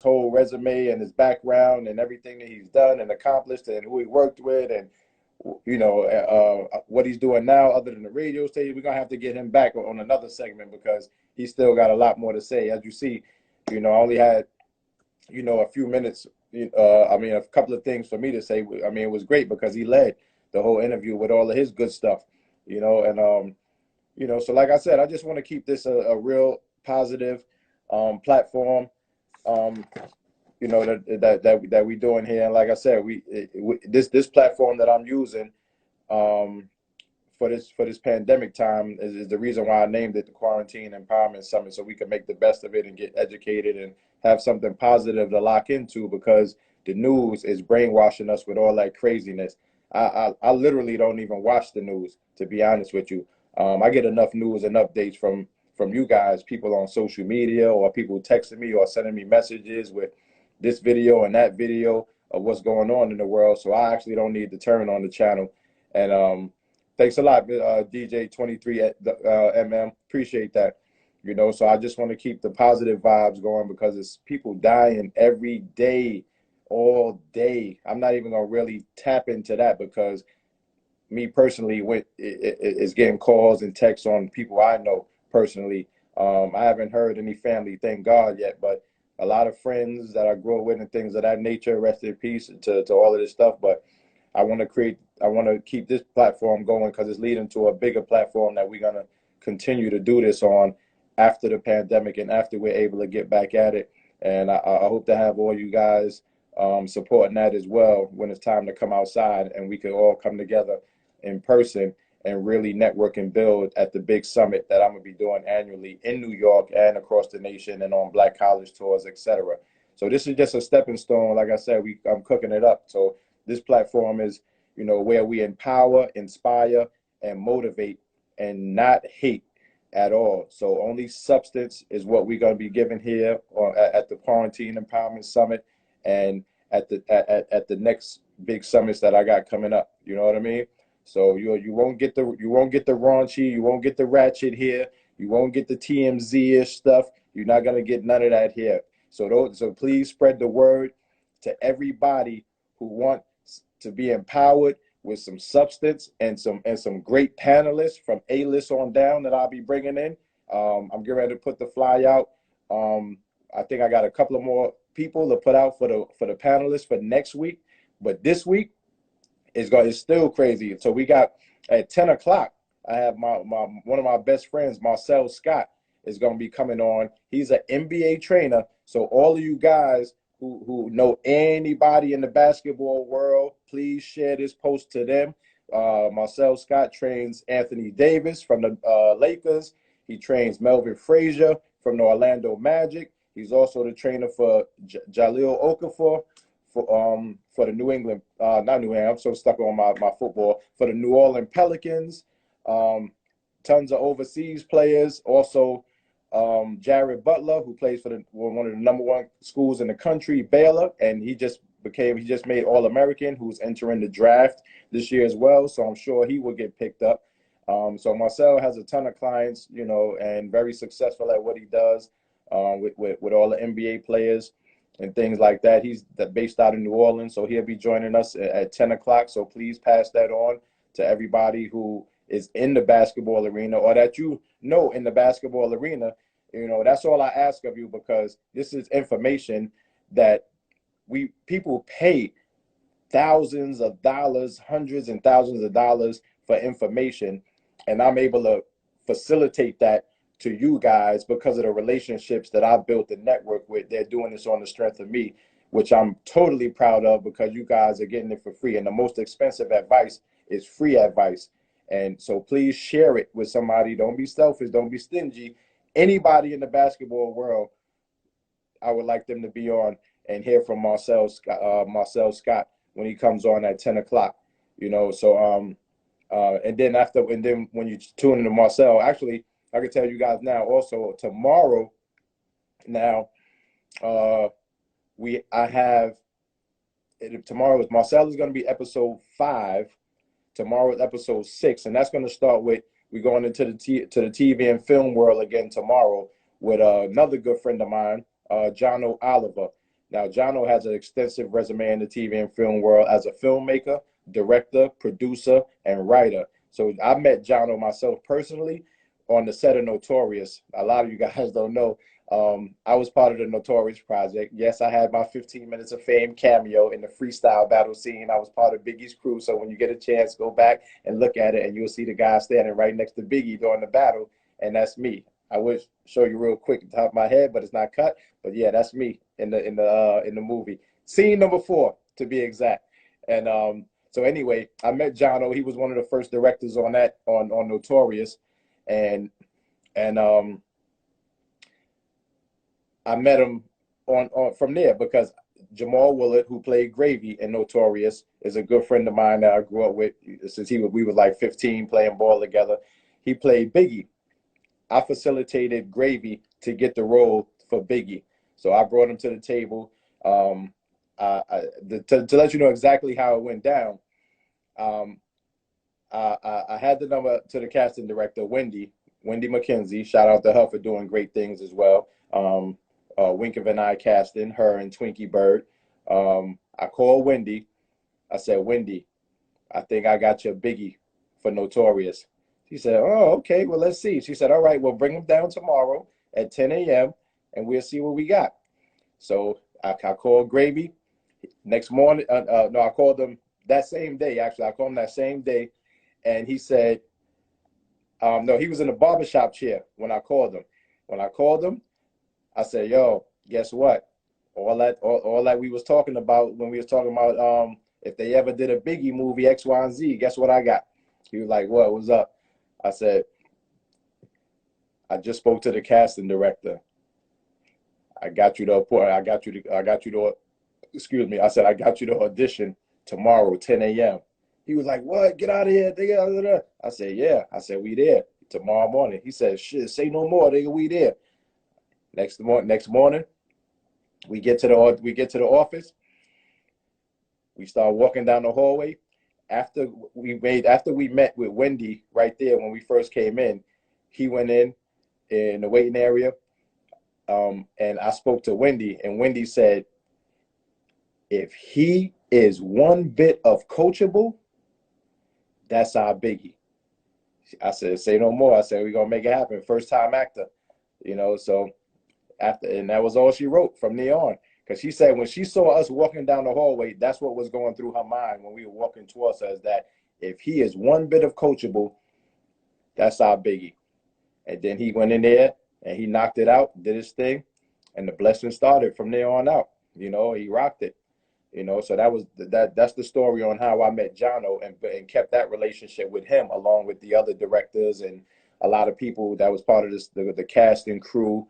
whole resume and his background and everything that he's done and accomplished and who he worked with and what he's doing now other than the radio station. We're gonna have to get him back on another segment because he's still got a lot more to say. As you see, I only had a few minutes. I mean, a couple of things for me to say. I mean, it was great because he led the whole interview with all of his good stuff. And so like I said, I just want to keep this a real positive platform. Um, that we doing here, and like I said, this platform that I'm using um, for this pandemic time is the reason why I named it the Quarantine Empowerment Summit, so we can make the best of it and get educated and have something positive to lock into, because the news is brainwashing us with all that craziness. I literally don't even watch the news, to be honest with you. I get enough news and updates from you guys, people on social media, or people texting me or sending me messages with this video and that video of what's going on in the world. So I actually don't need to turn on the channel. And thanks a lot, DJ 23 MM. Appreciate that. So I just want to keep the positive vibes going because it's people dying every day, all day. I'm not even gonna really tap into that because me personally is getting calls and texts on people I know personally. I haven't heard any family, thank God, yet, but a lot of friends that I grew up with and things of that nature. Rest in peace to all of this stuff. But I want to keep this platform going because it's leading to a bigger platform that we're gonna continue to do this on after the pandemic and after we're able to get back at it. And I hope to have all you guys supporting that as well when it's time to come outside and we can all come together in person and really network and build at the big summit that I'm gonna be doing annually in New York and across the nation and on Black college tours, etc. So this is just a stepping stone. Like I said, I'm cooking it up. So this platform is, where we empower, inspire, and motivate, and not hate at all. So only substance is what we're gonna be giving here at the Quarantine Empowerment Summit and at the next big summits that I got coming up. You know what I mean? So you won't get the raunchy, you won't get the ratchet here, you won't get the TMZ-ish stuff. You're not gonna get none of that here. So please spread the word to everybody who wants to be empowered with some substance and some great panelists from A-list on down that I'll be bringing in. I'm getting ready to put the fly out. I think I got a couple of more people to put out for the panelists for next week, but this week it's still crazy. So we got at 10 o'clock, I have my one of my best friends, Marcel Scott, is going to be coming on. He's an NBA trainer. So all of you guys who know anybody in the basketball world, please share this post to them. Marcel Scott trains Anthony Davis from the Lakers. He trains Melvin Frazier from the Orlando Magic. He's also the trainer for Jaleel Okafor for the New England, not New England, I'm so stuck on my football, for the New Orleans Pelicans. Tons of overseas players. Also, Jared Butler, who plays for one of the #1 schools in the country, Baylor, and he just made All-American, who's entering the draft this year as well. So I'm sure he will get picked up. So Marcel has a ton of clients, and very successful at what he does with all the NBA players and things like that. He's based out of New Orleans, so he'll be joining us at 10 o'clock. So please pass that on to everybody who is in the basketball arena or that in the basketball arena. That's all I ask of you, because this is information that people pay thousands of dollars, hundreds and thousands of dollars for information, and I'm able to facilitate that to you guys because of the relationships that I've built the network with. They're doing this on the strength of me, which I'm totally proud of, because you guys are getting it for free. And the most expensive advice is free advice. And so please share it with somebody. Don't be selfish. Don't be stingy. Anybody in the basketball world, I would like them to be on and hear from Marcel Scott when he comes on at 10 o'clock. So and then when you tune into Marcel, actually, I can tell you guys now also tomorrow. Now, tomorrow is Marcel is going to be episode 5. Tomorrow is episode 6, and that's going to start with we're going into the TV and film world again tomorrow with another good friend of mine, John Oliver. Now, Jono has an extensive resume in the TV and film world as a filmmaker, director, producer, and writer. So I met Jono myself personally on the set of Notorious. A lot of you guys don't know. I was part of the Notorious project. Yes, I had my 15 minutes of fame cameo in the freestyle battle scene. I was part of Biggie's crew. So when you get a chance, go back and look at it, and you'll see the guy standing right next to Biggie during the battle, and that's me. I would show you real quick at the top of my head, but it's not cut. But yeah, that's me in the movie. Scene number 4, to be exact. And so anyway, I met Jono. He was one of the first directors on that on Notorious, and I met him on from there because Jamal Willard, who played Gravy in Notorious, is a good friend of mine that I grew up with since we were like 15 playing ball together. He played Biggie. I facilitated Gravy to get the role for Biggie. So I brought him to the table. To let you know exactly how it went down, I had the number to the casting director, Wendy McKenzie. Shout out to her for doing great things as well. Wink of an eye casting, her and Twinkie Bird. I called Wendy. I said, Wendy, I think I got your Biggie for Notorious. She said, oh, okay, well, let's see. She said, all right, we'll bring him down tomorrow at 10 a.m. and we'll see what we got. So I called Gravy. Next morning, no, I called him that same day, actually. I called him that same day, and he said, no, he was in the barbershop chair when I called him. When I called him, I said, yo, guess what? All that we was talking about when we was talking about if they ever did a Biggie movie, X, Y, and Z, guess what I got? He was like, what? What's up? I said, I just spoke to the casting director. I got you to excuse me. I said, I got you to audition tomorrow, 10 a.m. He was like, what? Get out of here. I said, yeah. I said, we there tomorrow morning. He said, shit, say no more. We there. Next morning, we get to the office. We start walking down the hallway. After we met with Wendy right there when we first came in, he went in the waiting area, and I spoke to Wendy, and Wendy said, if he is one bit of coachable, that's our Biggie. I said, say no more. I said, we're gonna make it happen. First time actor, so and that was all she wrote from there on. Because she said when she saw us walking down the hallway, that's what was going through her mind when we were walking towards us, that if he is one bit of coachable, that's our Biggie. And then he went in there and he knocked it out, did his thing, and the blessing started from there on out. He rocked it. So that's the story on how I met Jono and kept that relationship with him, along with the other directors and a lot of people that was part of the casting crew.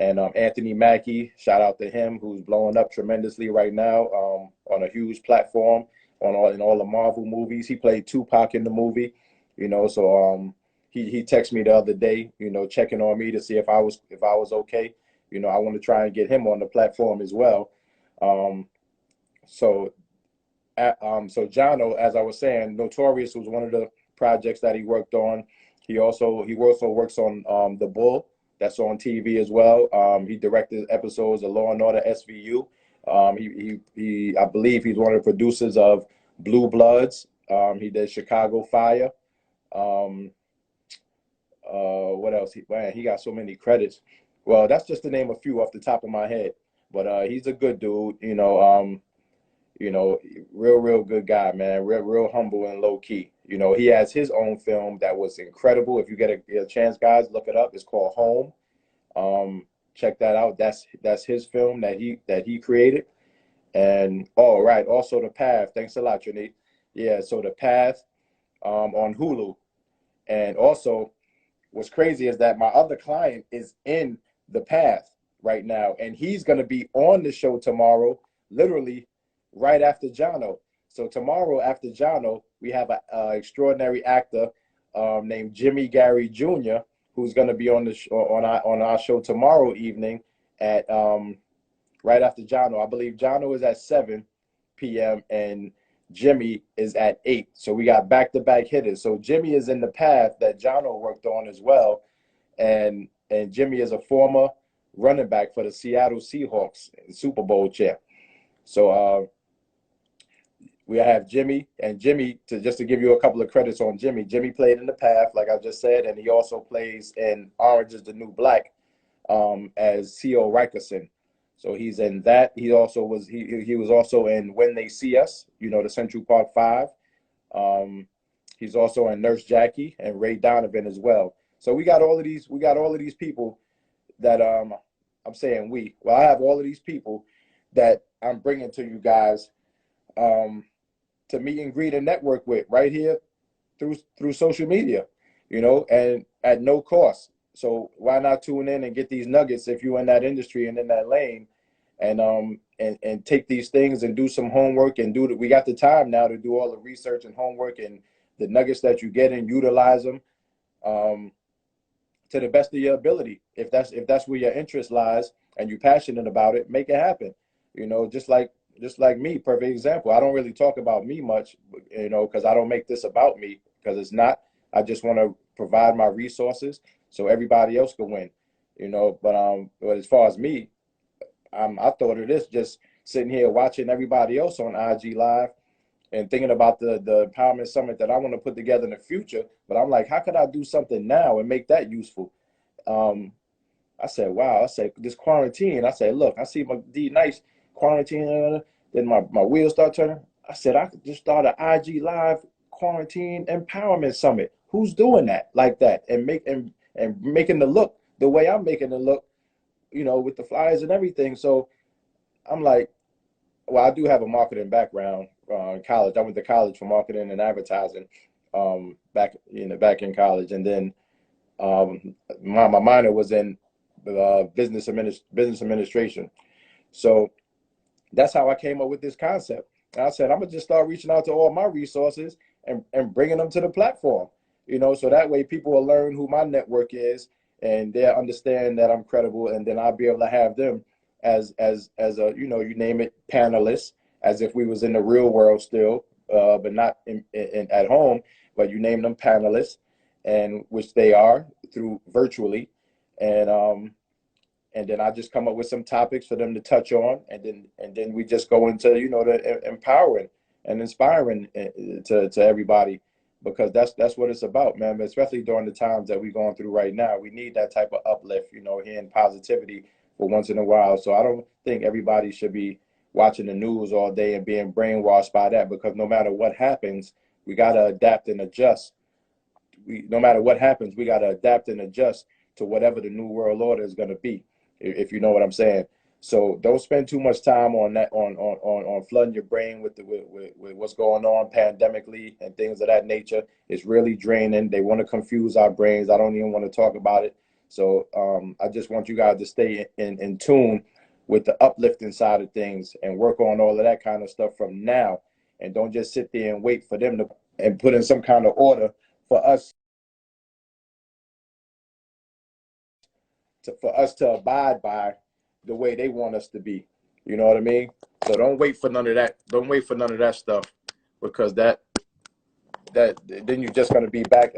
And Anthony Mackie, shout out to him, who's blowing up tremendously right now on a huge platform in all the Marvel movies. He played Tupac in the movie, So he texted me the other day, checking on me to see if I was okay. I want to try and get him on the platform as well. So Jono, as I was saying, Notorious was one of the projects that he worked on. He also works on The Bull. That's on TV as well. He directed episodes of Law and Order SVU. I believe he's one of the producers of Blue Bloods. He did Chicago Fire. What else? He got so many credits. Well, that's just to name a few off the top of my head. But he's a good dude. Real good guy, man. Real humble and low key. He has his own film that was incredible. If you get a chance, guys, look it up. It's called Home. Check that out. That's his film that he created. And right, also The Path. Thanks a lot, Trini. Yeah, so The Path on Hulu. And also, what's crazy is that my other client is in The Path right now, and he's gonna be on the show tomorrow, literally right after Jono. So tomorrow after Jono, we have an extraordinary actor named Jimmy Gary Jr., who's going to be on on our show tomorrow evening at right after Jono. I believe Jono is at 7 p.m. and Jimmy is at 8. So we got back-to-back hitters. So Jimmy is in The Path that Jono worked on as well, and Jimmy is a former running back for the Seattle Seahawks Super Bowl champ. So we have Jimmy, and Jimmy, to just to give you a couple of credits on Jimmy. Jimmy played in The Path, like I just said, and he also plays in Orange is the New Black as C.O. Rikerson. So he's in that. He also was he was also in When They See Us, you know, the Central Park Five. He's also in Nurse Jackie and Ray Donovan as well. So we got all of these people that I'm saying we. Well, I have all of these people that I'm bringing to you guys to meet and greet and network with right here through social media, you know, and at no cost. So why not tune in and get these nuggets if you're in that industry and in that lane, and take these things and do some homework and do that. We got the time now to do all the research and homework, and the nuggets that you get and utilize them to the best of your ability. If that's where your interest lies and you're passionate about it, make it happen. You know, just like me, perfect example. I don't really talk about me much, you know, because I don't make this about me, because it's not. I just want to provide my resources so everybody else can win, you know. But as far as me, I thought of this just sitting here watching everybody else on IG Live and thinking about the empowerment summit that I want to put together in the future. But I'm like, how could I do something now and make that useful? I said, wow. I said, this quarantine. I said, look, I see my D Nice quarantine. Then my wheels start turning. I said, I could just start an IG Live quarantine empowerment summit. Who's doing that like that and making the look the way I'm making it look, you know, with the flyers and everything. So I'm like, well, I do have a marketing background in college. I went to college for marketing and advertising back in college, and then my minor was in business administration. So that's how I came up with this concept. And I said, I'm gonna just start reaching out to all my resources and bringing them to the platform, you know, so that way people will learn who my network is and they'll understand that I'm credible, and then I'll be able to have them as a, you know, you name it, panelists, as if we was in the real world still, but not at home, but you name them panelists, and which they are through virtually, and then I just come up with some topics for them to touch on, and then we just go into, you know, the empowering and inspiring to everybody, because that's what it's about, man. But especially during the times that we're going through right now, we need that type of uplift, you know, hearing positivity for once in a while. So I don't think everybody should be watching the news all day and being brainwashed by that, because no matter what happens, we gotta adapt and adjust. No matter what happens, we gotta adapt and adjust to whatever the new world order is gonna be, if you know what I'm saying. So don't spend too much time on that, on flooding your brain with what's going on pandemically and things of that nature. It's really draining. They want to confuse our brains. I don't even want to talk about it. So I just want you guys to stay in tune with the uplifting side of things and work on all of that kind of stuff from now, and don't just sit there and wait for them to and put in some kind of order for us to abide by the way they want us to be. You know what I mean? So don't wait for none of that. Don't wait for none of that stuff, because that then you're just gonna be back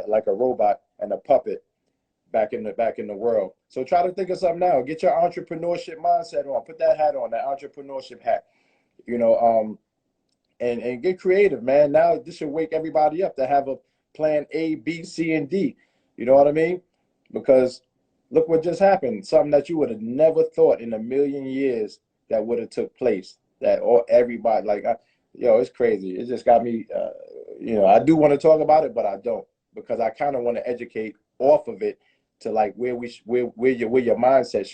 like a robot and a puppet back in the world. So try to think of something now. Get your entrepreneurship mindset on. Put that hat on, that entrepreneurship hat. You know, and get creative, man. Now this should wake everybody up to have a plan A, B, C, and D. You know what I mean? Because look what just happened. Something that you would have never thought in a million years that would have took place. That all everybody like, it's crazy. It just got me. You know, I do want to talk about it, but I don't, because I kind of want to educate off of it to like where your mindset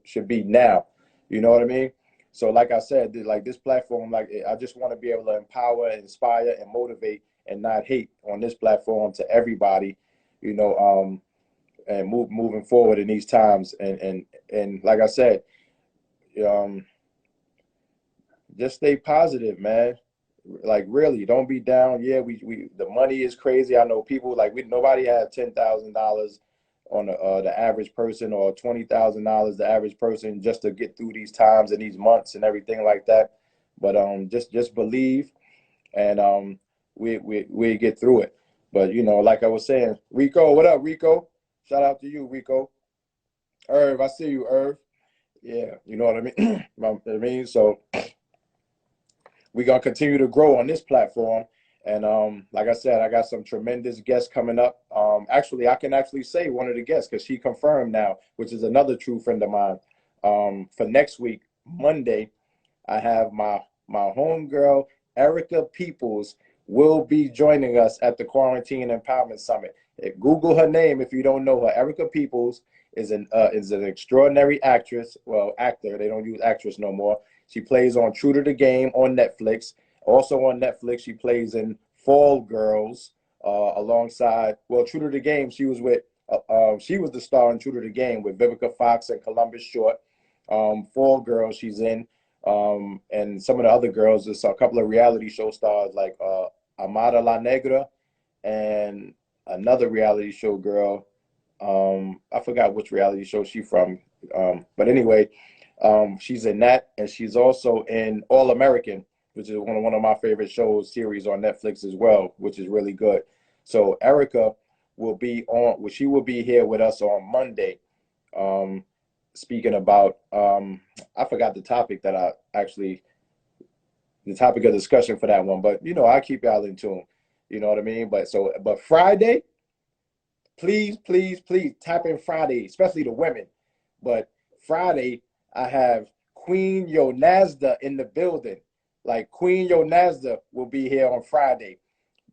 should be now. You know what I mean? So like I said, like this platform, like I just want to be able to empower, inspire, and motivate, and not hate on this platform to everybody, you know, and moving forward in these times. And like I said, um, just stay positive, man. Like really, don't be down. Yeah, we the money is crazy. I know people like nobody had $10,000 on the average person, or $20,000 the average person, just to get through these times and these months and everything like that. But just believe, and we get through it. But you know, like I was saying, Rico, what up, Rico? Shout out to you, Rico. Irv, I see you, Irv. Yeah, you know what I mean. I mean, so we're gonna continue to grow on this platform. And like I said, I got some tremendous guests coming up. Actually, I can actually say one of the guests because she confirmed now, which is another true friend of mine. For next week, Monday, I have my homegirl Erica Peoples will be joining us at the Quarantine Empowerment Summit. Google her name if you don't know her. Erica Peoples is an extraordinary actress. Well, actor. They don't use actress no more. She plays on True to the Game on Netflix. Also on Netflix, she plays in Fall Girls alongside. Well, True to the Game, she was with. She was the star in True to the Game with Vivica Fox and Columbus Short. Fall Girls, she's in. And some of the other girls, there's a couple of reality show stars like Amada La Negra and another reality show girl. I forgot which reality show she's from. But anyway, she's in that, and she's also in All American, which is one of my favorite shows series on Netflix as well, which is really good. So Erica will be on. Well, she will be here with us on Monday. Um, Speaking about, I forgot the topic that I actually the topic of discussion for that one, but I keep y'all in tune. You know what I mean? But Friday, please, please, please tap in Friday, especially the women. But Friday, I have Queen Yonazda in the building. Like Queen Yonazda will be here on Friday.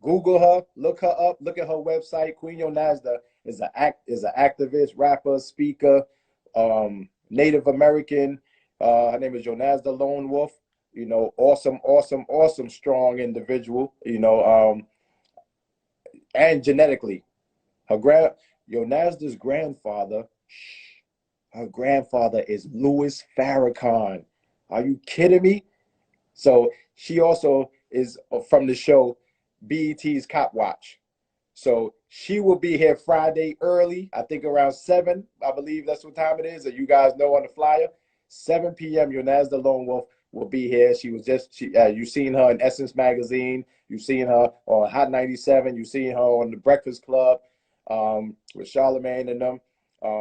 Google her, look her up, look at her website. Queen Yonazda is an activist, rapper, speaker, Native American. Her name is Yonazda Lone Wolf. Awesome, awesome, awesome, strong individual. And genetically, her Yonazda's grandfather. Her grandfather is Louis Farrakhan. Are you kidding me? So she also is from the show BET's Cop Watch. So she will be here Friday early, I think around 7. I believe that's what time it is. That you guys know on the flyer. 7 p.m. Yonazda Lone Wolf will be here. You've seen her in Essence Magazine. You've seen her on Hot 97. You've seen her on The Breakfast Club with Charlemagne and them.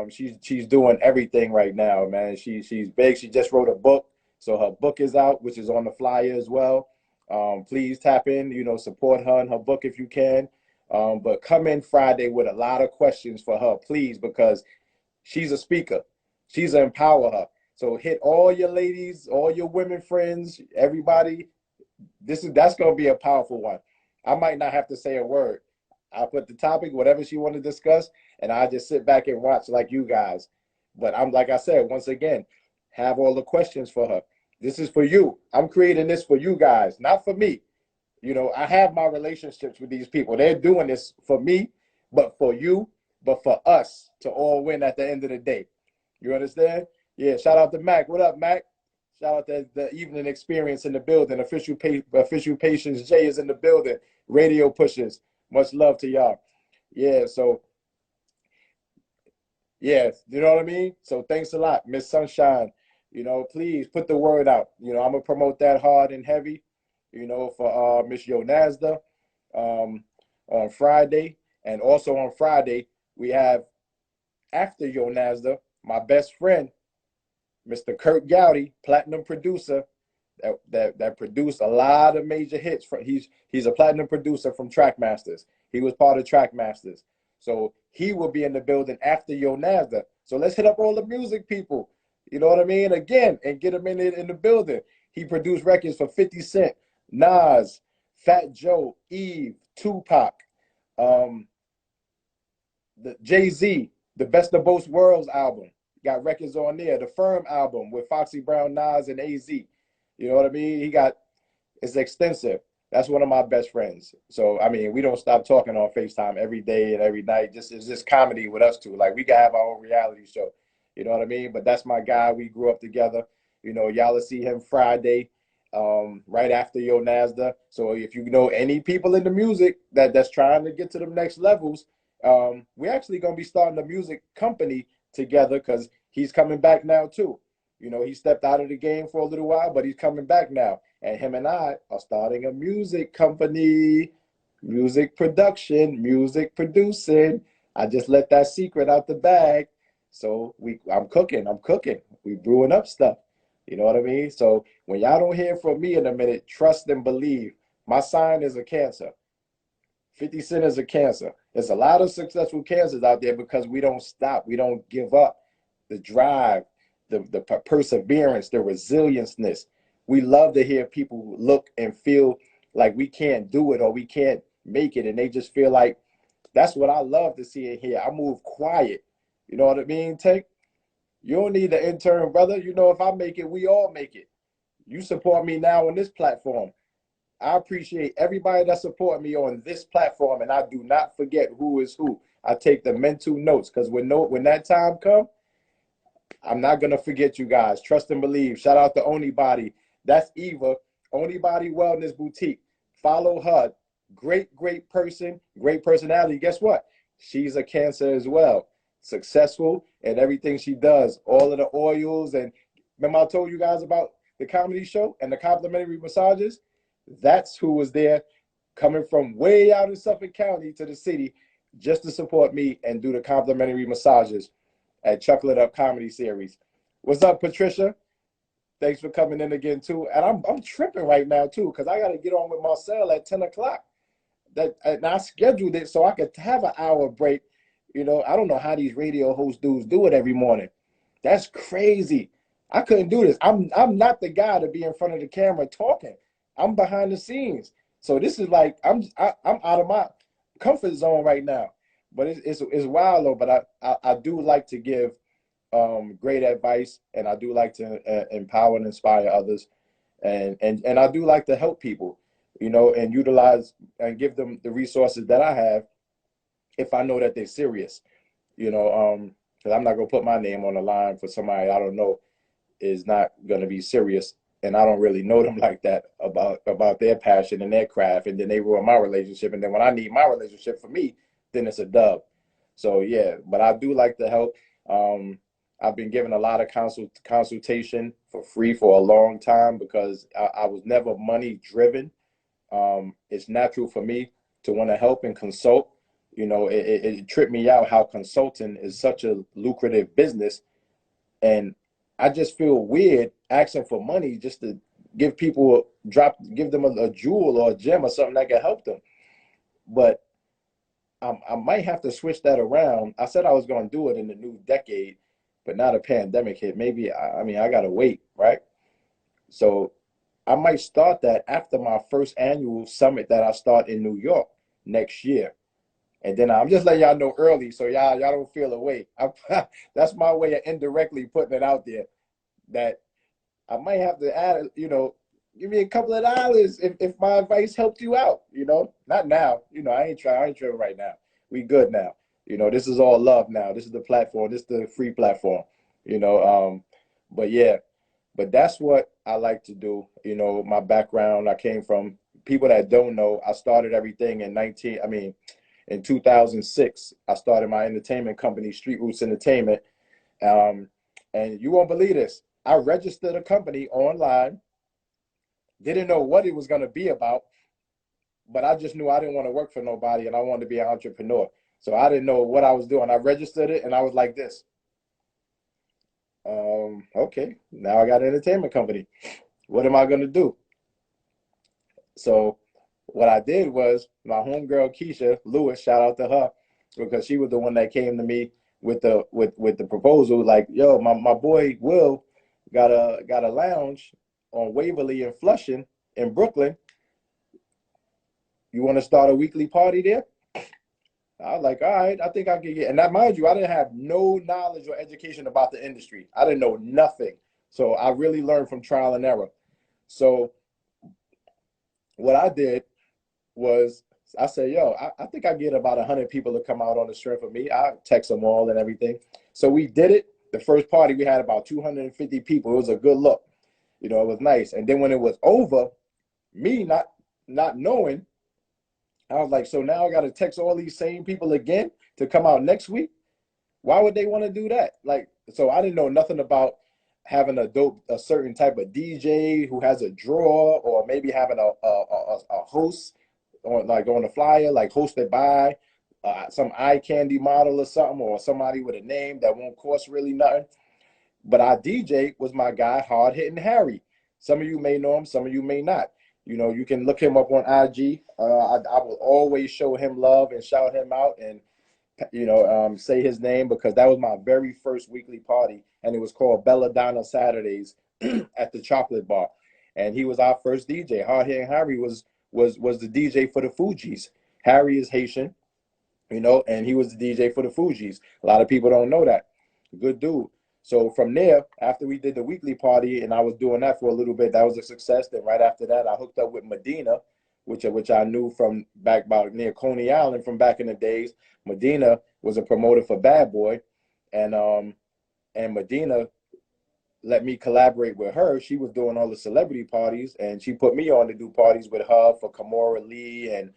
She's doing everything right now, man. She's big. She just wrote a book. So her book is out, which is on the flyer as well. Please tap in, support her and her book if you can. But come in Friday with a lot of questions for her, please, because she's a speaker. She's an empower. So hit all your ladies, all your women friends, everybody. That's gonna be a powerful one. I might not have to say a word. I'll put the topic, whatever she want to discuss, and I just sit back and watch like you guys. But I'm like I said, once again, have all the questions for her. This is for you. I'm creating this for you guys, not for me. I have my relationships with these people. They're doing this for me, but for you, but for us to all win at the end of the day. You understand? Yeah, shout out to Mac. What up, Mac? Shout out to the evening experience in the building. Official Patience J is in the building. Radio Pushers. Much love to y'all. Yeah, so yeah, you know what I mean? So thanks a lot, Miss Sunshine. Please put the word out. I'm gonna promote that hard and heavy, for Miss Yonazda on Friday. And also on Friday, we have after Yonazda, my best friend, Mr. Kurt Gowdy, platinum producer, that produced a lot of major hits. He's a platinum producer from Trackmasters. He was part of Trackmasters. So he will be in the building after Yonazda. So let's hit up all the music people. You know what I mean? Again, and get him in the building. He produced records for 50 Cent, Nas, Fat Joe, Eve, Tupac, the Jay-Z, the Best of Both Worlds album. Got records on there. The Firm album with Foxy Brown, Nas, and AZ. You know what I mean? It's extensive. That's one of my best friends. So, I mean, we don't stop talking on FaceTime every day and every night. It's just comedy with us two. Like, we can have our own reality show. You know what I mean? But that's my guy. We grew up together. Y'all will see him Friday, right after Yonazda. So if you know any people in the music that's trying to get to the next levels, we're actually going to be starting a music company together because he's coming back now too. He stepped out of the game for a little while, but he's coming back now. And him and I are starting a music company, music production, music producing. I just let that secret out the bag. So I'm cooking. We brewing up stuff. You know what I mean? So when y'all don't hear from me in a minute, trust and believe. My sign is a Cancer. 50 Cent is a Cancer. There's a lot of successful cancers out there because we don't stop. We don't give up. The drive, the perseverance, the resilienceness. We love to hear people look and feel like we can't do it or we can't make it. And they just feel like that's what I love to see and hear. I move quiet. You know what I mean, Tank? You don't need an intern, brother. You know, if I make it, we all make it. You support me now on this platform. I appreciate everybody that support me on this platform, and I do not forget who is who. I take the mental notes because when that time comes, I'm not gonna forget you guys. Trust and believe. Shout out to Onybody. That's Eva, Onybody Wellness Boutique. Follow her. Great person, great personality. Guess what? She's a Cancer as well. Successful in everything she does. All of the oils, and remember I told you guys about the comedy show and the complimentary massages? That's who was there, coming from way out in Suffolk County to the city just to support me and do the complimentary massages at Chuckle It Up Comedy Series. What's up, Patricia? Thanks for coming in again too. And I'm tripping right now too because I got to get on with Marcel at 10 o'clock. And I scheduled it so I could have an hour break. You know, I don't know how these radio host dudes do it every morning. That's crazy. I couldn't do this. I'm not the guy to be in front of the camera talking. I'm behind the scenes. So this is like I'm out of my comfort zone right now. But it's wild though. But I do like to give great advice, and I do like to empower and inspire others, and I do like to help people, you know, and utilize and give them the resources that I have if I know that they're serious, you know, because I'm not gonna put my name on the line for somebody I don't know is not gonna be serious, and I don't really know them like that about their passion and their craft, and then they ruin my relationship, and then when I need my relationship for me, then it's a dub. So yeah, but I do like to help. I've been given a lot of consultation for free for a long time because I was never money driven. It's natural for me to want to help and consult. You know, it tripped me out how consulting is such a lucrative business, and I just feel weird asking for money just to give people give them a jewel or a gem or something that can help them. But I might have to switch that around. I said I was going to do it in the new decade, but now the pandemic hit. Maybe I mean I gotta wait, right? So I might start that after my first annual summit that I start in New York next year. And then I'm just letting y'all know early so y'all don't feel away. That's my way of indirectly putting it out there that I might have to add, you know, give me a couple of dollars if my advice helped you out, you know. Not now, you know, I ain't trying right now. We good now. You know, this is all love now. This is the platform, this is the free platform, you know. But yeah, but that's what I like to do. You know, my background, I came from people that don't know, I started everything in 2006. I started my entertainment company, Street Rootz Entertainment. Um, and you won't believe this. I registered a company online, didn't know what it was going to be about, but I just knew I didn't want to work for nobody and I wanted to be an entrepreneur. So I didn't know what I was doing. I registered it and I was like this. Okay, now I got an entertainment company. What am I going to do? So what I did was my homegirl Keisha Lewis, shout out to her, because she was the one that came to me with the proposal, like, yo, my boy Will got a lounge on Waverly and Flushing in Brooklyn. You want to start a weekly party there? I was like, all right, I think I can get. And that, mind you, I didn't have no knowledge or education about the industry. I didn't know nothing. So I really learned from trial and error. So what I did was I said, yo, I think I get about 100 people to come out on the strength of me. I text them all and everything. So we did it. The first party, we had about 250 people. It was a good look. You know, it was nice. And then when it was over, me not knowing, I was like, so now I got to text all these same people again to come out next week? Why would they want to do that? Like, so I didn't know nothing about having a certain type of DJ who has a draw, or maybe having a host on, like, on the flyer, like hosted by some eye candy model or something, or somebody with a name that won't cost really nothing. But our DJ was my guy, Hard Hitting Harry. Some of you may know him, some of you may not. You know, you can look him up on IG. I will always show him love and shout him out, and say his name, because that was my very first weekly party, and it was called Belladonna Saturdays at the Chocolate Bar, and he was our first DJ. Hard Hitting Harry was the DJ for the Fugees. Harry is Haitian, and he was the DJ for the Fugees. A lot of people don't know that. Good dude. So from there, after we did the weekly party, and I was doing that for a little bit, that was a success. Then right after that, I hooked up with Medina, which I knew from back about near Coney Island from back in the days. Medina was a promoter for Bad Boy, and Medina let me collaborate with her. She was doing all the celebrity parties, and she put me on to do parties with her for Kamora Lee and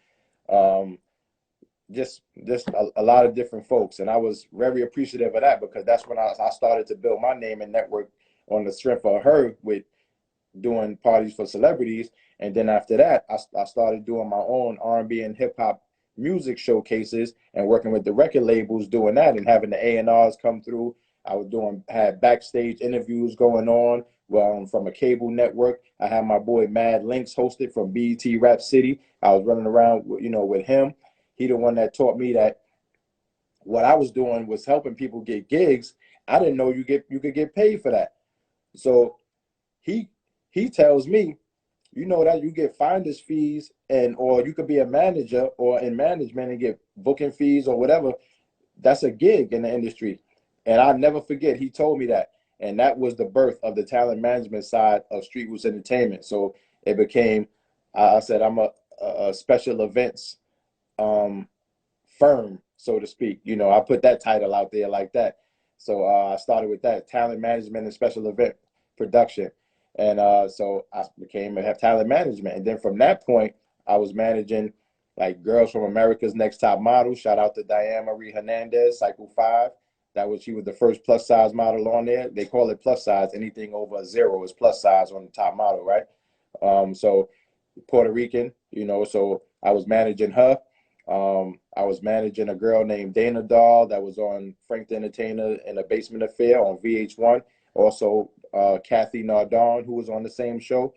just a lot of different folks. And I was very appreciative of that, because that's when I started to build my name and network on the strength of her with doing parties for celebrities. And then after that, I started doing my own R&B and hip hop music showcases and working with the record labels, doing that and having the A&Rs come through. I had backstage interviews going on from a cable network. I had my boy Mad Links hosted from BET Rap City. I was running around, with him. He the one that taught me that what I was doing was helping people get gigs. I didn't know you could get paid for that. So he tells me, that you get finder's fees, or you could be a manager or in management and get booking fees or whatever. That's a gig in the industry. And I'll never forget, he told me that. And that was the birth of the talent management side of Street Rootz Entertainment. So it became, I said, I'm a special events firm, so to speak. I put that title out there like that. So I started with that, talent management and special event production. And so I became a talent management. And then from that point, I was managing like girls from America's Next Top Model. Shout out to Diane Marie Hernandez, Cycle 5. She was the first plus size model on there. They call it plus size. Anything over a 0 is plus size on the top model, right? So Puerto Rican, so I was managing her. I was managing a girl named Dana Dahl that was on Frank the Entertainer and a Basement Affair on VH1. Also, Kathy Nardone, who was on the same show,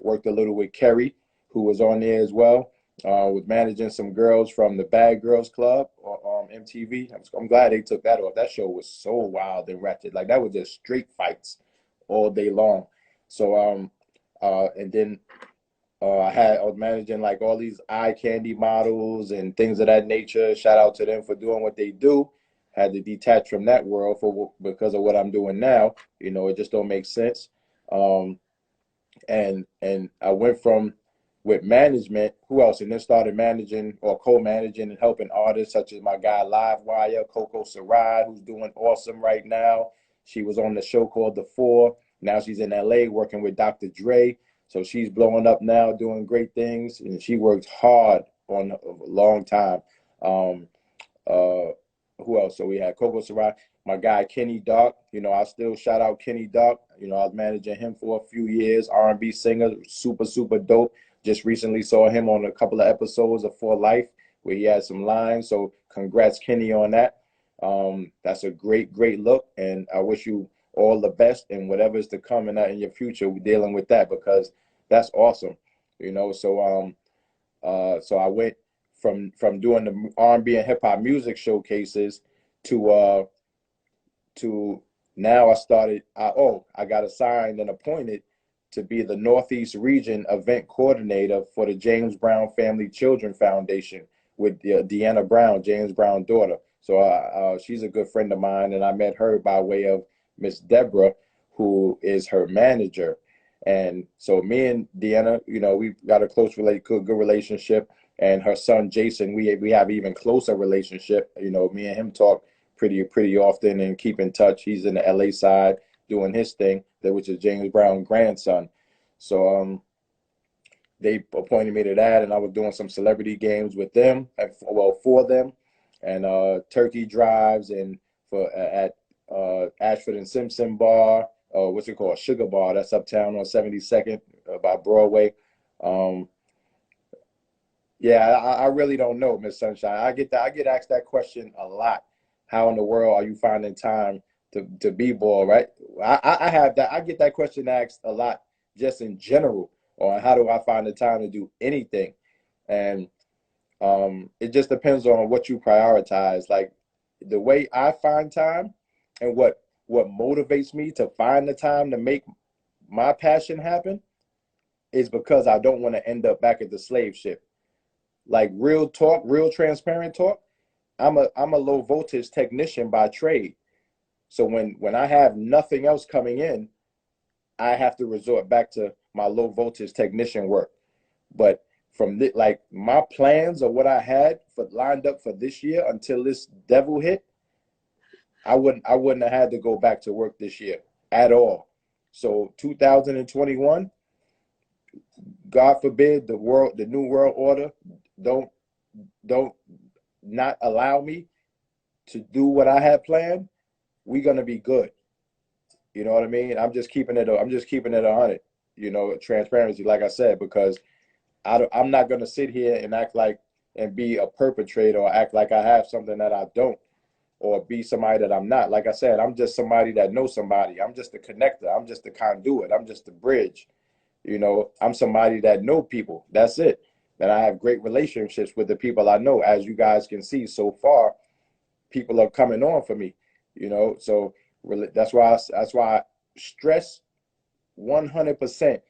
worked a little with Kerry, who was on there as well. Was managing some girls from the Bad Girls Club on MTV. I'm glad they took that off. That show was so wild and ratchet. Like, that was just straight fights all day long. So, and then I was managing like all these eye candy models and things of that nature. Shout out to them for doing what they do. Had to detach from that world because of what I'm doing now. It just don't make sense. And I went from with management, who else? And then started managing or co-managing and helping artists such as my guy Livewire, Coco Sarai, who's doing awesome right now. She was on the show called The Four. Now she's in LA working with Dr. Dre. So she's blowing up now, doing great things. And she worked hard on a long time. Who else? So we had Coco Sarai, my guy Kenny Dark. I still shout out Kenny Dark. I was managing him for a few years. R&B singer, super, super dope. Just recently saw him on a couple of episodes of For Life where he had some lines. So congrats, Kenny, on that. That's a great, great look. And I wish you all the best and whatever's to come in your future. We're dealing with that because that's awesome. So so I went from doing the R&B and hip hop music showcases to now I got assigned and appointed to be the Northeast Region event coordinator for the James Brown Family Children Foundation with Deanna Brown, James Brown's daughter. So she's a good friend of mine, and I met her by way of Miss Deborah, who is her manager. And so me and Deanna, we've got a good relationship, and her son Jason, we have even closer relationship. Me and him talk pretty often and keep in touch. He's in the LA side doing his thing, which is James Brown's grandson. So they appointed me to that, and I was doing some celebrity games with them, for them, and turkey drives, and at Ashford and Simpson Bar, what's it called, Sugar Bar, that's uptown on 72nd by Broadway. Yeah, I really don't know, Miss Sunshine. I get asked that question a lot. How in the world are you finding time to be ball, right? I have that. I get that question asked a lot just in general, on how do I find the time to do anything? And it just depends on what you prioritize. Like the way I find time and what motivates me to find the time to make my passion happen is because I don't want to end up back at the slave ship. Like real talk, real transparent talk. I'm a low voltage technician by trade. So when I have nothing else coming in, I have to resort back to my low voltage technician work. But from like my plans or what I had for lined up for this year until this devil hit, I wouldn't have had to go back to work this year at all. So 2021, God forbid the new world order don't don't not allow me to do what I had planned, we're gonna be good. You know what I mean? I'm just keeping it 100. You know, transparency, like I said, because I'm not gonna sit here and act like and be a perpetrator or act like I have something that I don't, or be somebody that I'm not. Like I said, I'm just somebody that knows somebody. I'm just the connector. I'm just the conduit. I'm just the bridge. You know, I'm somebody that know people. That's it. And I have great relationships with the people I know. As you guys can see so far, people are coming on for me. You know, so that's why I stress 100%.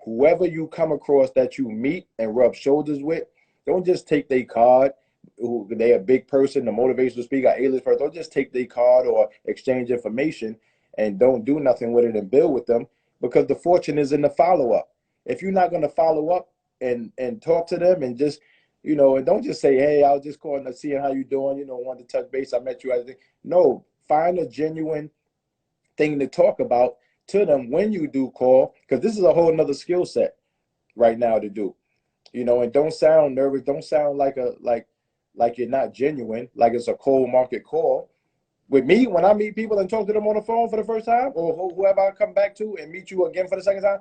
Whoever you come across that you meet and rub shoulders with, don't just take their card. Who they a big person, the motivational speaker, A-list person. Don't just take their card or exchange information and don't do nothing with it and build with them, because the fortune is in the follow up. If you're not going to follow up and talk to them and just, you know, and don't just say, hey, I was just calling to see how you doing, you know, wanted to touch base. I met you. I think no, find a genuine thing to talk about to them when you do call, because this is a whole nother skill set right now to do. You know, and don't sound nervous. Don't sound like you're not genuine, like it's a cold market call. With me, when I meet people and talk to them on the phone for the first time, or whoever I come back to and meet you again for the second time,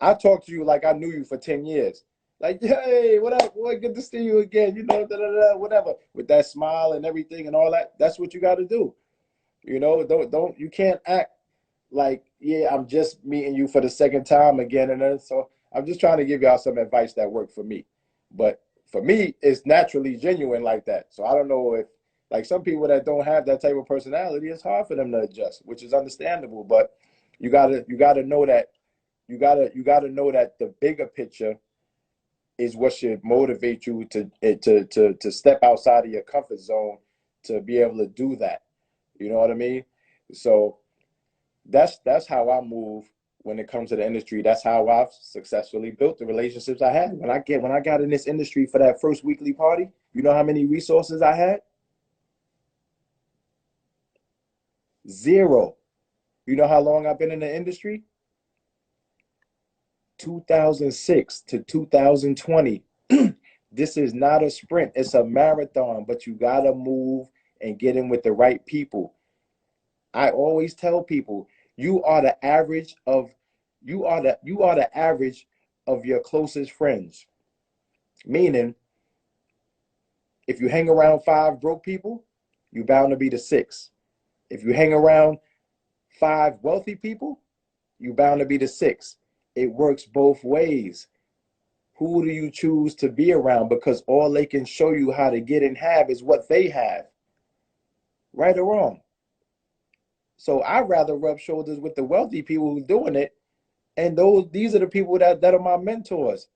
I talk to you like I knew you for 10 years. Like, hey, what up? Boy, good to see you again. You know, da, da, da, whatever. With that smile and everything and all that. That's what you got to do. You know, you can't act like, yeah, I'm just meeting you for the second time again. And then, so I'm just trying to give y'all some advice that worked for me. But for me, it's naturally genuine like that. So I don't know if, like, some people that don't have that type of personality, it's hard for them to adjust, which is understandable. But you gotta know that you gotta know that the bigger picture is what should motivate you to step outside of your comfort zone to be able to do that. You know what I mean? So that's how I move when it comes to the industry. That's how I've successfully built the relationships I had. When I got in this industry for that first weekly party, you know how many resources I had? Zero. You know how long I've been in the industry? 2006 to 2020. This is not a sprint, it's a marathon, but you got to move and get in with the right people. I always tell people, you are the average of you are the average of your closest friends. Meaning, if you hang around five broke people, you're bound to be the sixth. If you hang around five wealthy people, you're bound to be the sixth. It works both ways. Who do you choose to be around? Because all they can show you how to get and have is what they have, right or wrong. So I'd rather rub shoulders with the wealthy people who's doing it, and these are the people that are my mentors.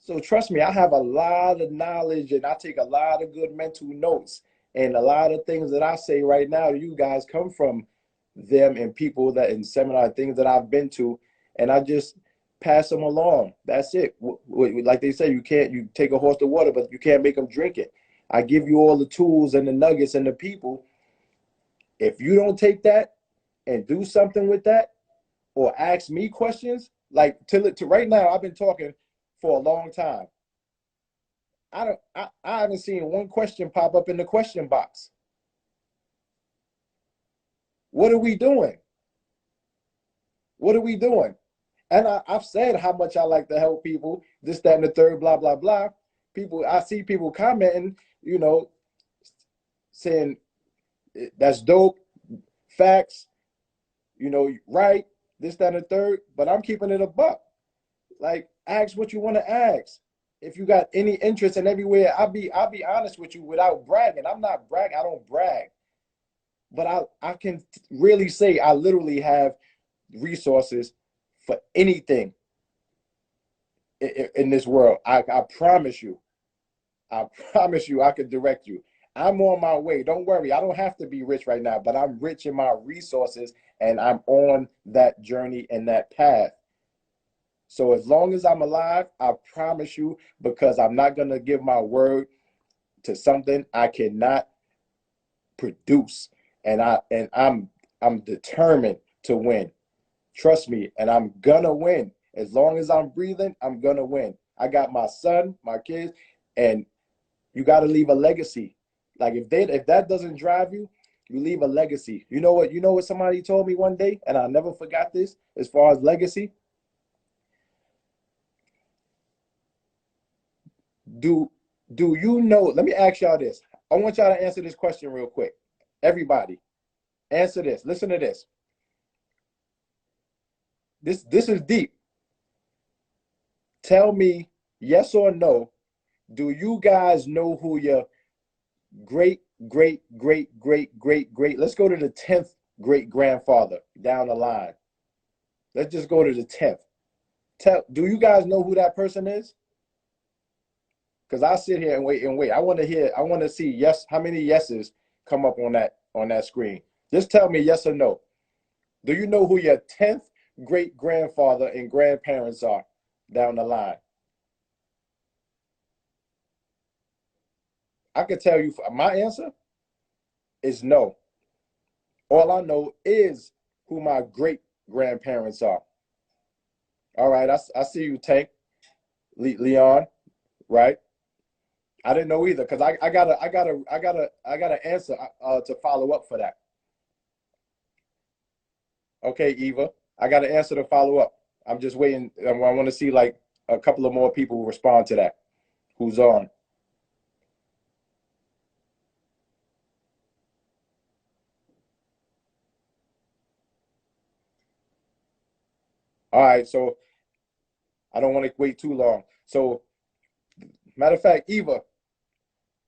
So trust me, I have a lot of knowledge and I take a lot of good mental notes. And a lot of things that I say right now to you guys come from them and people that in seminar things that I've been to, and I just pass them along. That's it. Like they say, you take a horse to water, but you can't make them drink it. I give you all the tools and the nuggets and the people. If you don't take that and do something with that, or ask me questions, like to right now, I've been talking for a long time. I haven't seen one question pop up in the question box. What are we doing? What are we doing? And I've said how much I like to help people, this, that, and the third, blah, blah, blah. I see people commenting, saying that's dope, facts, right, this, that, and the third. But I'm keeping it a buck. Like, ask what you want to ask. If you got any interest in everywhere, I'll be honest with you without bragging. I'm not bragging. I don't brag. But I can really say I literally have resources for anything in this world. I promise you. I promise you I could direct you. I'm on my way. Don't worry. I don't have to be rich right now, but I'm rich in my resources and I'm on that journey and that path. So as long as I'm alive, I promise you, because I'm not going to give my word to something I cannot produce. And I'm determined to win. Trust me, and I'm gonna win. As long as I'm breathing, I'm gonna win. I got my son, my kids, and you got to leave a legacy. Like if that doesn't drive you, you leave a legacy. You know what somebody told me one day, and I never forgot this. As far as legacy, do you know? Let me ask y'all this. I want y'all to answer this question real quick. Everybody, answer this. Listen to this. This is deep. Tell me yes or no. Do you guys know who your great, great, great, great, great, great, let's go to the 10th great grandfather down the line. Let's just go to the 10th. Do you guys know who that person is? Because I sit here and wait. I want to see yes, how many yeses come up on that screen. Just tell me yes or no. Do you know who your 10th great grandfather and grandparents are down the line? I can tell you my answer is no. All I know is who my great grandparents are. All right, I see you, Tank, Leon, right? I didn't know either because I gotta answer to follow up for that. Okay, Eva, I got to answer to follow up. I'm just waiting. I want to see like a couple of more people respond to that. Who's on? All right, so I don't want to wait too long. So, matter of fact, Eva,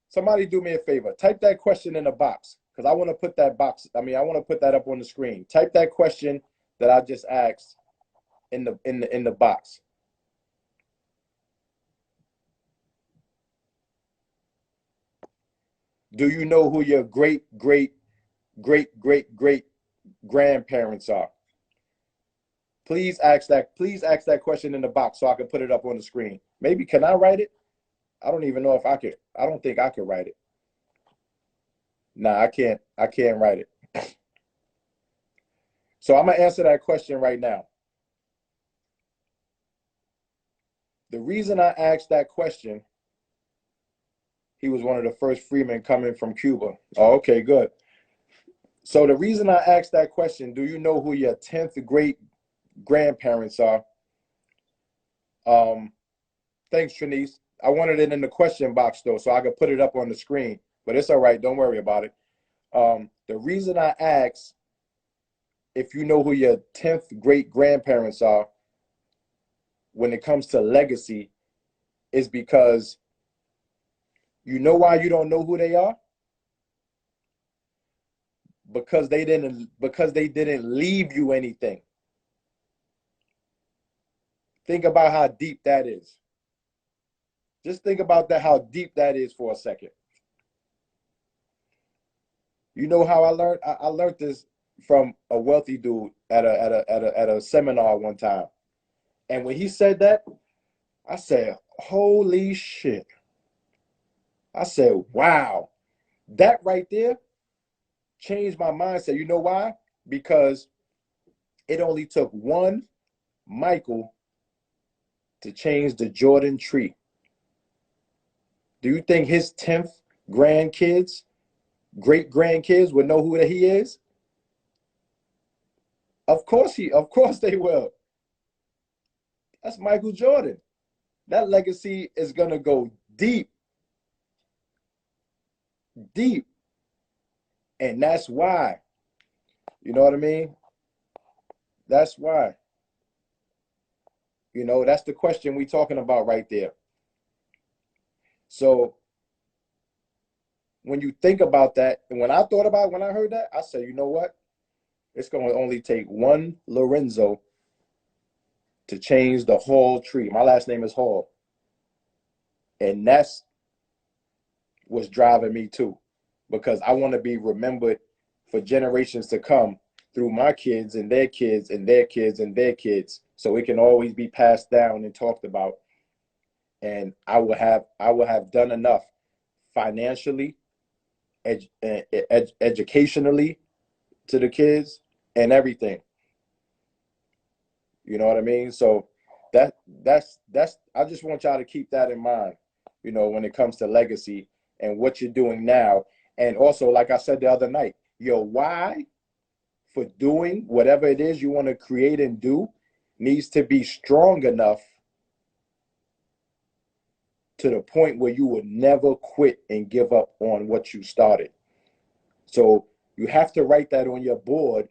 somebody do me a favor. Type that question in the box because I want to put that box. I want to put that up on the screen. Type that question that I just asked in the box. Do you know who your great great great great great grandparents are? Please ask that question in the box so I can put it up on the screen. Maybe can I write it? I don't even know if I could. I don't think I could write it. Nah, I can't. I can't write it. So I'm gonna answer that question right now. The reason I asked that question, he was one of the first freemen coming from Cuba. Oh, okay, good. So the reason I asked that question, do you know who your 10th great grandparents are? Thanks, Trinice. I wanted it in the question box though, so I could put it up on the screen. But it's all right. Don't worry about it. The reason I asked if you know who your 10th great grandparents are when it comes to legacy is because you know why you don't know who they are? Because they didn't leave you anything. Think about how deep that is. Just think about that, how deep that is for a second. You know how I learned? I learned this from a wealthy dude at a seminar one time. And when he said that, I said, holy shit. I said, wow. That right there changed my mindset. You know why? Because it only took one Michael to change the Jordan tree. Do you think his 10th grandkids, great grandkids would know who he is? Of course they will. That's Michael Jordan. That legacy is gonna go deep, deep. And that's why, you know what I mean? That's why, that's the question we talking about right there. So when you think about that, and when I thought about it, when I heard that, I said, you know what? It's going to only take one Lorenzo to change the whole tree. My last name is Hall. And that's what's driving me too, because I want to be remembered for generations to come through my kids and their kids and their kids and their kids, so it can always be passed down and talked about. And I will have done enough financially, educationally, to the kids and everything. You know what I mean? So that's I just want y'all to keep that in mind, when it comes to legacy and what you're doing now. And also, like I said the other night, your why for doing whatever it is you want to create and do needs to be strong enough to the point where you would never quit and give up on what you started. So you have to write that on your board,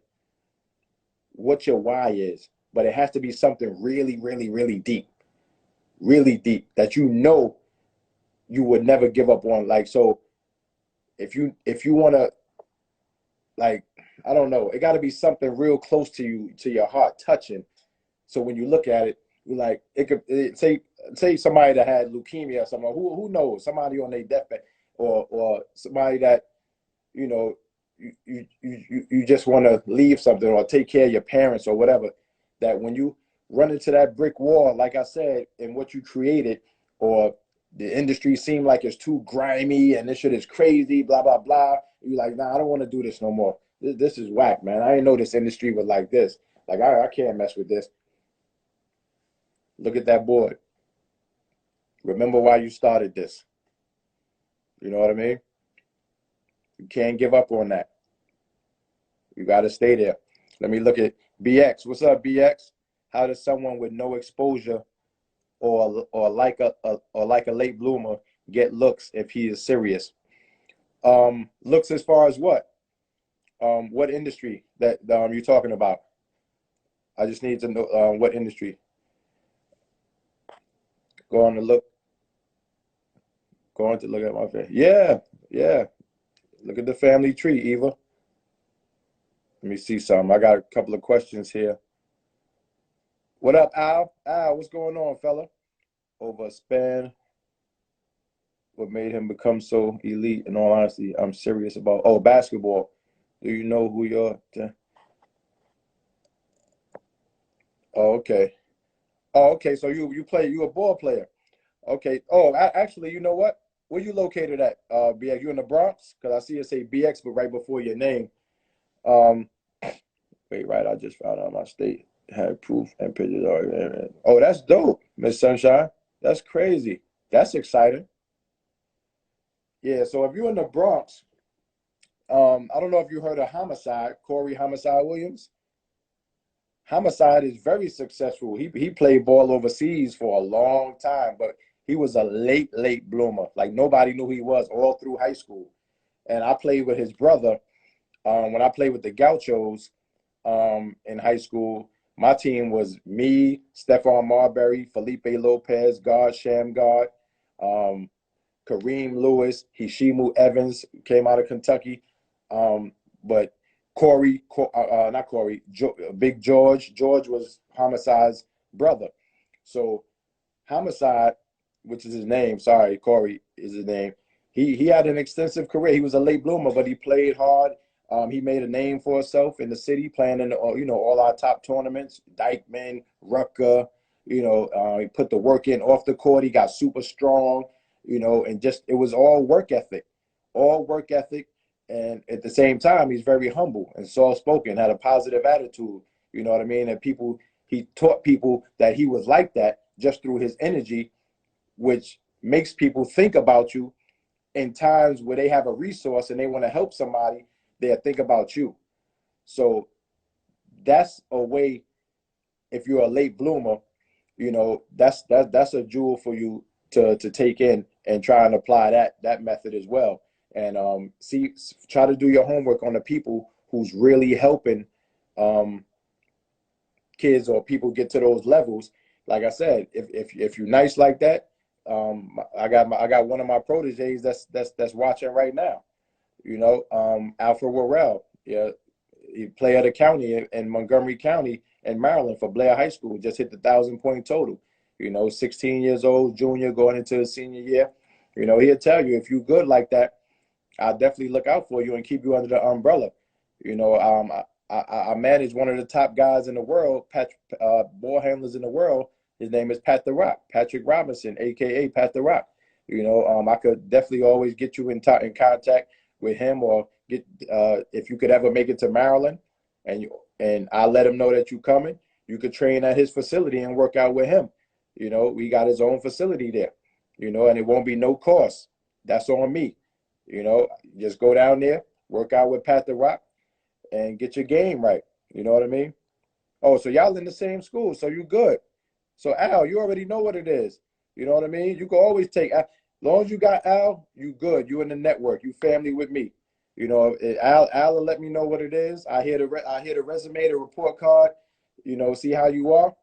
what your why is, but it has to be something really, really, really deep that you would never give up on. Like, so if you want to, like, I don't know, it got to be something real close to you, to your heart, touching. So when you look at it, you're like, say somebody that had leukemia or someone who knows, somebody on their deathbed, or somebody that, you know you just want to leave something or take care of your parents or whatever, that when you run into that brick wall, like I said, and what you created, or the industry seem like it's too grimy and this shit is crazy, blah blah blah, you're like, nah, I don't want to do this no more. This is whack, man. I didn't know this industry was like this. Like, I can't mess with this. Look at that board. Remember why you started this. You know what I mean? You can't give up on that. You got to stay there. Let me look at BX. What's up, BX? How does someone with no exposure, or like a late bloomer, get looks if he is serious? Looks as far as what industry that you're talking about? I just need to know what industry. Go on to look. Go on to look at my face. Yeah, yeah. Look at the family tree, Eva. Let me see something. I got a couple of questions here. What up, Al? Al, what's going on, fella? Over a span, what made him become so elite? In all honesty, I'm serious about. Oh, basketball. Do you know who you're? Oh, okay. Oh, okay. So you play. You a ball player. Okay. Oh, actually, you know what? Where you located at? BX. You in the Bronx? Because I see it say BX, but right before your name. Um, Wait, right? I just found out my state had proof and pictures. Oh, that's dope, Miss Sunshine. That's crazy. That's exciting. Yeah. So if you're in the Bronx, I don't know if you heard of Homicide, Corey Homicide Williams. Homicide is very successful. He played ball overseas for a long time, but he was a late bloomer. Like, nobody knew who he was all through high school. And I played with his brother when I played with the Gauchos in high school. My team was me, Stephon Marbury, Felipe Lopez, guard, sham guard, um, Kareem Lewis, Hishimu Evans came out of Kentucky. But not Corey, Big George. George was Homicide's brother. So Homicide, which is his name, sorry, Corey is his name. He had an extensive career. He was a late bloomer, but he played hard. He made a name for himself in the city, playing in all our top tournaments, Dykeman, Rucker. He put the work in off the court. He got super strong. And just, it was all work ethic. And at the same time, he's very humble and soft spoken, had a positive attitude. You know what I mean? And he taught people that he was like that just through his energy, which makes people think about you in times where they have a resource and they want to help somebody. They'll think about you. So that's a way. If you're a late bloomer, that's a jewel for you to take in and try and apply that method as well. And try to do your homework on the people who's really helping kids or people get to those levels. Like I said, if you're nice like that, I got one of my proteges that's watching right now. Alfred Worrell, yeah, he played at a county in Montgomery County in Maryland for Blair High School. Just hit the 1,000-point total. 16 years old, junior, going into his senior year. He'll tell you if you're good like that, I'll definitely look out for you and keep you under the umbrella. I manage one of the top guys in the world, ball handlers in the world. His name is Pat the Rock, Patrick Robinson, aka Pat the Rock. I could definitely always get you in contact with him, or get if you could ever make it to Maryland, and I let him know that you coming. You could train at his facility and work out with him. We got his own facility there. And it won't be no cost. That's on me. Just go down there, work out with Pat the Rock, and get your game right. You know what I mean? Oh, so y'all in the same school, so you good. So Al, you already know what it is. You know what I mean? You can always take, as long as you got Al, you good. You in the network. You family with me. Al will let me know what it is. I hear the resume, the report card. See how you are,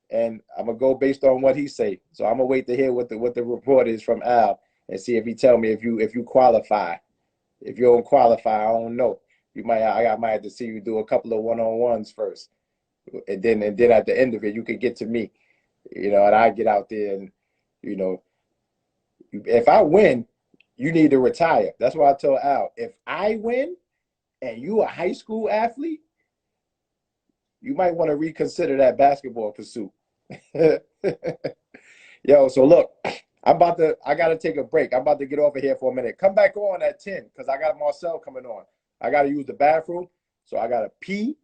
and I'm gonna go based on what he say. So I'm gonna wait to hear what the report is from Al and see if he tell me if you qualify. If you don't qualify, I don't know. I might have to see you do a couple of one-on-ones first, and then at the end of it, you could get to me. And I get out there and, if I win, you need to retire. That's what I told Al. If I win and you a high school athlete, you might want to reconsider that basketball pursuit. Yo, so look, I got to take a break. I'm about to get off of here for a minute. Come back on at 10 because I got Marcel coming on. I got to use the bathroom, so I got to pee,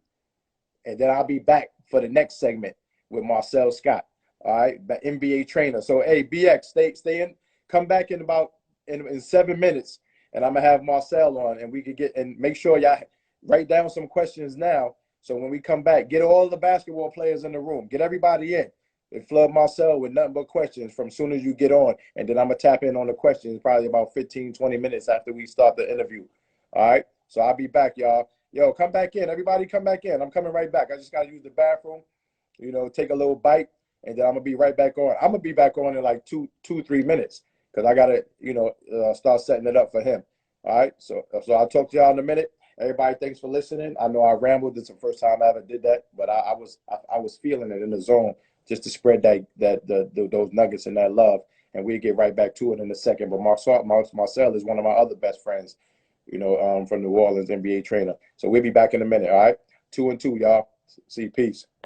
and then I'll be back for the next segment with Marcel Scott. All right, the NBA trainer. So, hey, BX, stay in. Come back in 7 minutes, and I'm gonna have Marcel on, and we could make sure y'all write down some questions now. So when we come back, get all the basketball players in the room, get everybody in, and flood Marcel with nothing but questions from soon as you get on, and then I'm gonna tap in on the questions probably about 15, 20 minutes after we start the interview. All right, so I'll be back, y'all. Yo, come back in. Everybody come back in. I'm coming right back. I just gotta use the bathroom, take a little bite. And then I'm gonna be right back on. I'm gonna be back on in like 3 minutes because I gotta, start setting it up for him. All right. So I'll talk to y'all in a minute. Everybody, thanks for listening. I know I rambled. It's the first time I ever did that, but I was feeling it in the zone just to spread those nuggets and that love. And we'll get right back to it in a second. But Marcel is one of my other best friends, from New Orleans, NBA trainer. So we'll be back in a minute. All right. 2 and 2, y'all. See, peace.